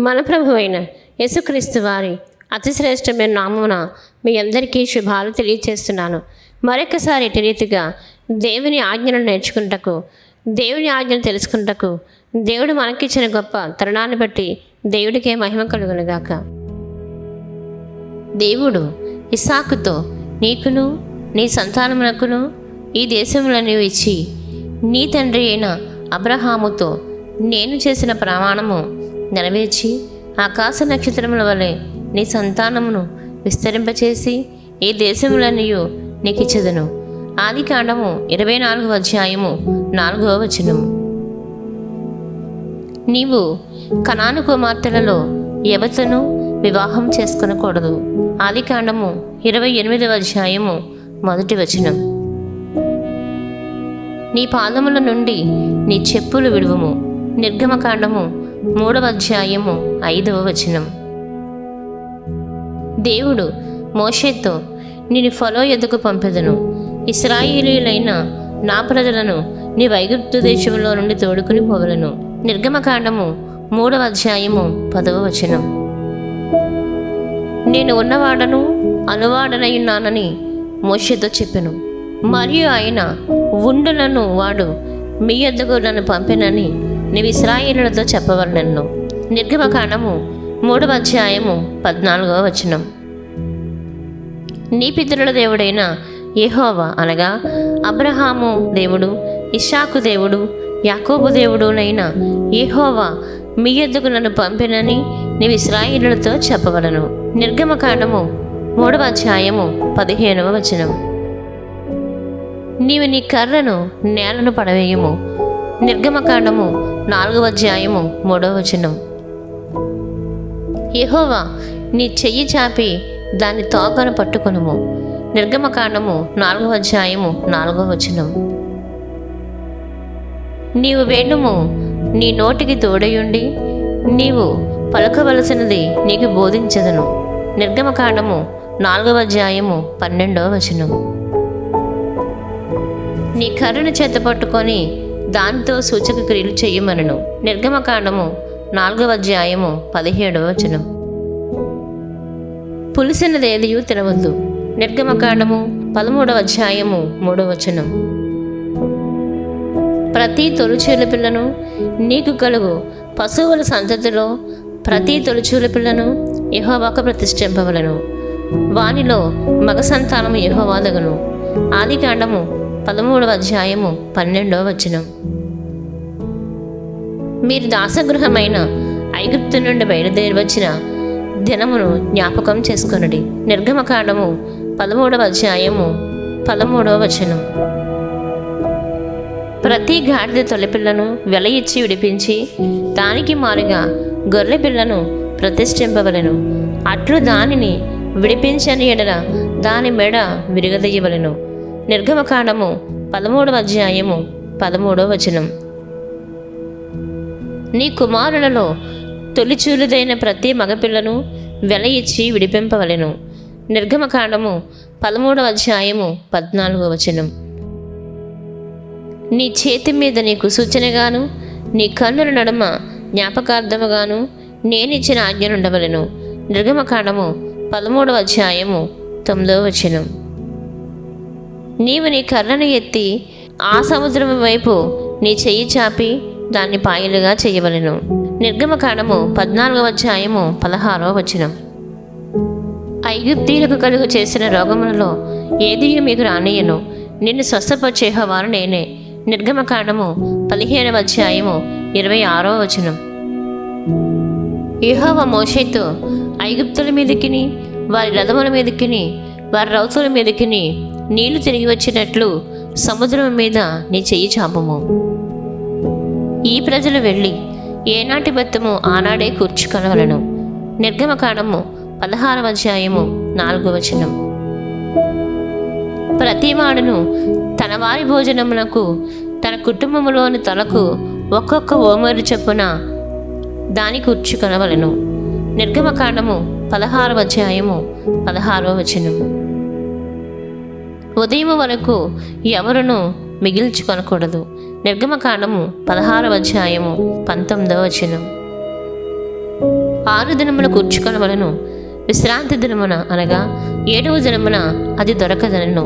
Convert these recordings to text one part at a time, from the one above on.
మన ప్రభు అయిన యేసుక్రీస్తు వారి అతిశ్రేష్టమైన నామమున మీ అందరికీ శుభాలు తెలియచేస్తున్నాను. మరొకసారి ఇటు రీతిగా దేవుని ఆజ్ఞలను నేర్చుకుంటకు, దేవుని ఆజ్ఞను తెలుసుకుంటకు దేవుడు మనకిచ్చిన గొప్ప తరుణాన్ని బట్టి దేవుడికే మహిమ కలుగునుగాక. దేవుడు ఇస్సాకుతో నీకును నీ సంతానమునకును ఈ దేశములను ఇచ్చి నీ తండ్రి అయిన అబ్రహాముతో నేను చేసిన ప్రమాణము నెరవేర్చి ఆకాశ నక్షత్రముల వలె నీ సంతానమును విస్తరింపచేసి ఈ దేశములన్నయు నీకు ఇచ్చెదను. ఆదికాండము 24వ అధ్యాయము 4వ వచనము. నీవు కనాను కుమార్తెలలో ఎవతను వివాహం చేసుకొనకూడదు. ఆదికాండము 28వ అధ్యాయము 1వ వచనం. నీ పాదముల నుండి నీ చెప్పులు విడువుము. నిర్గమకాండము 3వ అధ్యాయము 5వ వచనం. దేవుడు మోషేతో నేను ఫరో యొద్దకు పంపెదను, ఇశ్రాయేలీయులైన నా ప్రజలను నీ ఐగుప్తు దేశంలో నుండి తోడుకుని పోవలను. నిర్గమకాండము 3వ అధ్యాయము 10వ వచనం. నేను ఉన్నవాడను అనువాడనై ఉన్నానని మోషేతో చెప్పెను. మరియు ఆయన ఉండునను వాడు మీ యొద్దకు నన్ను పంపెనని నీవు ఇశ్రాయేలులతో చెప్పవలెను. నిర్గమకాండము 3వ అధ్యాయము 14వ వచనం. నీ పితరుల దేవుడైన యెహోవా అనగా అబ్రహాము దేవుడు, ఇస్సాకు దేవుడు, యాకోబు దేవుడునైన యెహోవా మీ యొద్దకు నన్ను పంపెనని నీవు ఇశ్రాయేలులతో చెప్పవలెను. నిర్గమకాండము 3వ అధ్యాయము 15వ వచనం. నీవు నీ కర్రను నేలను పడవేయము. నిర్గమకాండము 4వ అధ్యాయము 3వ వచనం. యెహోవా నీ చెయ్యి చాపి దాని తోకను పట్టుకొనుము. నిర్గమకాండము 4వ అధ్యాయము 4వ వచనం. నీవు వేణుము నీ నోటికి తోడయుండి నీవు పలకవలసినది నీకు బోధించదను. నిర్గమకాండము 4వ అధ్యాయము 12వ వచనం. నీ కర్రను చేత పట్టుకొని దానితో సూచక క్రియలు చెయ్యమనను. నిర్గమకాండము 4వ అధ్యాయము 17వ వచనం. పులిసినదేదియు తినవద్దు. నిర్గమకాండము 13వ అధ్యాయము 3వ వచనం. ప్రతి తొలిచూల పిల్లను నీకు కలుగు పశువుల సంతతిలో ప్రతి తొలిచూల పిల్లను యెహోవాకు ప్రతిష్ఠింపవలెను. వానిలో మగ సంతానము యెహోవాదగును. ఆదికాండము 13వ అధ్యాయము 12వ వచనం. మీరు దాసగృహమైన ఐగుప్తు నుండి బయలుదేరి వచ్చిన దినమును జ్ఞాపకం చేసుకొనుడి. నిర్గమకాండము 13వ అధ్యాయము 13వ వచనం. ప్రతి గాడిద తొలిపిల్లను వెల ఇచ్చి విడిపించి దానికి మారుగా గొర్రె పిల్లను ప్రతిష్ఠింపవలెను. అట్లు దానిని విడిపించని ఎడల దాని మెడ విరగదీయవలెను. నిర్గమకాండము 13వ అధ్యాయము 13వ వచనం. నీ కుమారులలో తొలిచూలుదైన ప్రతి మగపిల్లను వెల ఇచ్చి విడిపింపవలెను. నిర్గమకాండము 13వ అధ్యాయము 14వ వచనం. నీ చేతి మీద నీకు సూచనగాను నీ కన్నుల నడుమ జ్ఞాపకార్థముగాను నేనిచ్చిన ఆజ్ఞలుండవలెను. నిర్గమకాండము 13వ అధ్యాయము 9వ వచనం. నీవు నీ కర్రను ఎత్తి ఆ సముద్రం వైపు నీ చెయ్యి చాపి దాన్ని పాయలుగా చేయవలెను. నిర్గమకాండము 14వ అధ్యాయము 16వ వచనం. ఐగుప్తీయులకు కలుగు చేసిన రోగములలో ఏదియు మీకు రానియను, నిన్ను స్వస్థపరిచే యెహోవాను నేనే. నిర్గమకాండము 15వ అధ్యాయము 26వ వచనం. యెహోవా మోషేతో ఐగుప్తుల మీదకిని వారి రథముల మీదకిని వారి రౌతుల మీదకిని నీళ్లు తిరిగి వచ్చినట్లు సముద్రం మీద నీ చెయ్యి చాపము. ఈ ప్రజలు వెళ్ళి ఏనాటి బెత్తము ఆనాడే కూర్చుకొనవలెను. నిర్గమకాండము 16వ అధ్యాయము 4వ వచనం. ప్రతివాడును తన వారి భోజనమునకు తన కుటుంబములోని తలకు ఒక్కొక్క ఓమరు చొప్పున దాని కూర్చుకొనవలెను. నిర్గమకాండము 16వ అధ్యాయము 16వ వచనం. ఉదయం వరకు ఎవరును మిగిల్చుకొనకూడదు. నిర్గమకాండము 16వ అధ్యాయము 19వ వచనం. 6 దినములు కూర్చుకొనవలను, విశ్రాంతి దినమున అనగా 7వ దినమున అది దొరకదనెను.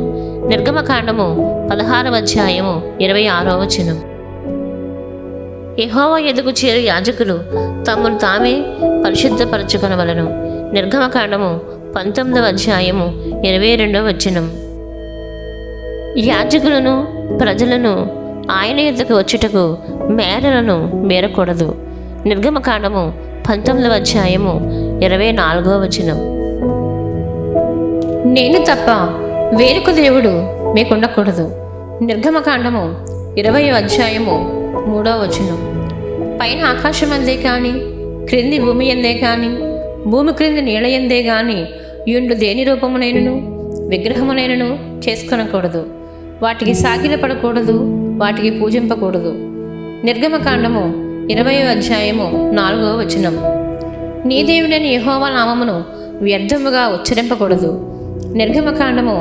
నిర్గమకాండము 16వ అధ్యాయము 26వ వచనం. యెహోవా ఎదుగు చేరు యాజకులు తమను తామే పరిశుద్ధపరచుకొనవలను. నిర్గమకాండము 19వ అధ్యాయము 22వ వచనం. యాజకులను ప్రజలను ఆయన యొద్దకు వచ్చుటకు మేరలను మేరకూడదు. నిర్గమకాండము 19వ అధ్యాయము 24వ వచనం. నేను తప్ప వేరొక దేవుడు మీకుండకూడదు. నిర్గమకాండము 20వ అధ్యాయము 3వ వచనం. పైన ఆకాశమందే కానీ, క్రింది భూమి ఎందే కానీ, భూమి క్రింది నీళ్ళ ఎందే గాని యుండు దేని రూపమునైనను విగ్రహమునైనను చేసుకొనకూడదు. వాటికి సాగిలపడకూడదు, వాటికి పూజింపకూడదు. నిర్గమకాండము 20వ అధ్యాయము 4వ వచనం. నీ దేవుడైన యెహోవా నామమును వ్యర్థముగా ఉచ్చరింపకూడదు. నిర్గమకాండము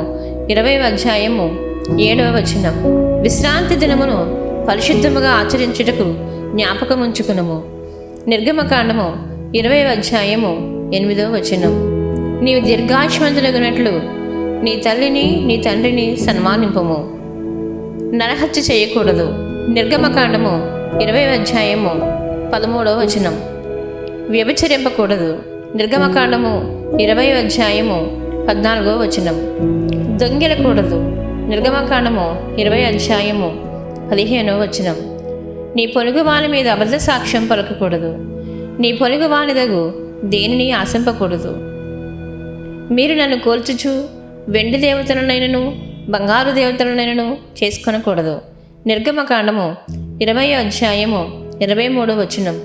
20వ అధ్యాయము 7వ వచనం. విశ్రాంతి దినమును పరిశుద్ధముగా ఆచరించుటకు జ్ఞాపకముంచుకునము. నిర్గమకాండము 20వ అధ్యాయము 8వ వచనం. నీవు దీర్ఘాయుష్మంతులగునట్లు నీ తల్లిని నీ తండ్రిని సన్మానింపము. నరహత్య చేయకూడదు. నిర్గమకాండము 20వ అధ్యాయము 13వ వచనం. వ్యభిచరింపకూడదు. నిర్గమకాండము 20వ అధ్యాయము 14వ వచనం. దొంగిలకూడదు. నిర్గమకాండము 20వ అధ్యాయము 15వ వచనం. నీ పొరుగు వాని మీద అబద్ధ సాక్ష్యం పలకకూడదు. నీ పొరుగు వానిదగు దేనిని ఆశింపకూడదు. మీరు నన్ను కోల్చుచు వెండి దేవతలనైనను బంగారు దేవతలనైనను చేసుకొనకూడదు. నిర్గమకాండము 20వ అధ్యాయము 23వ వచనం.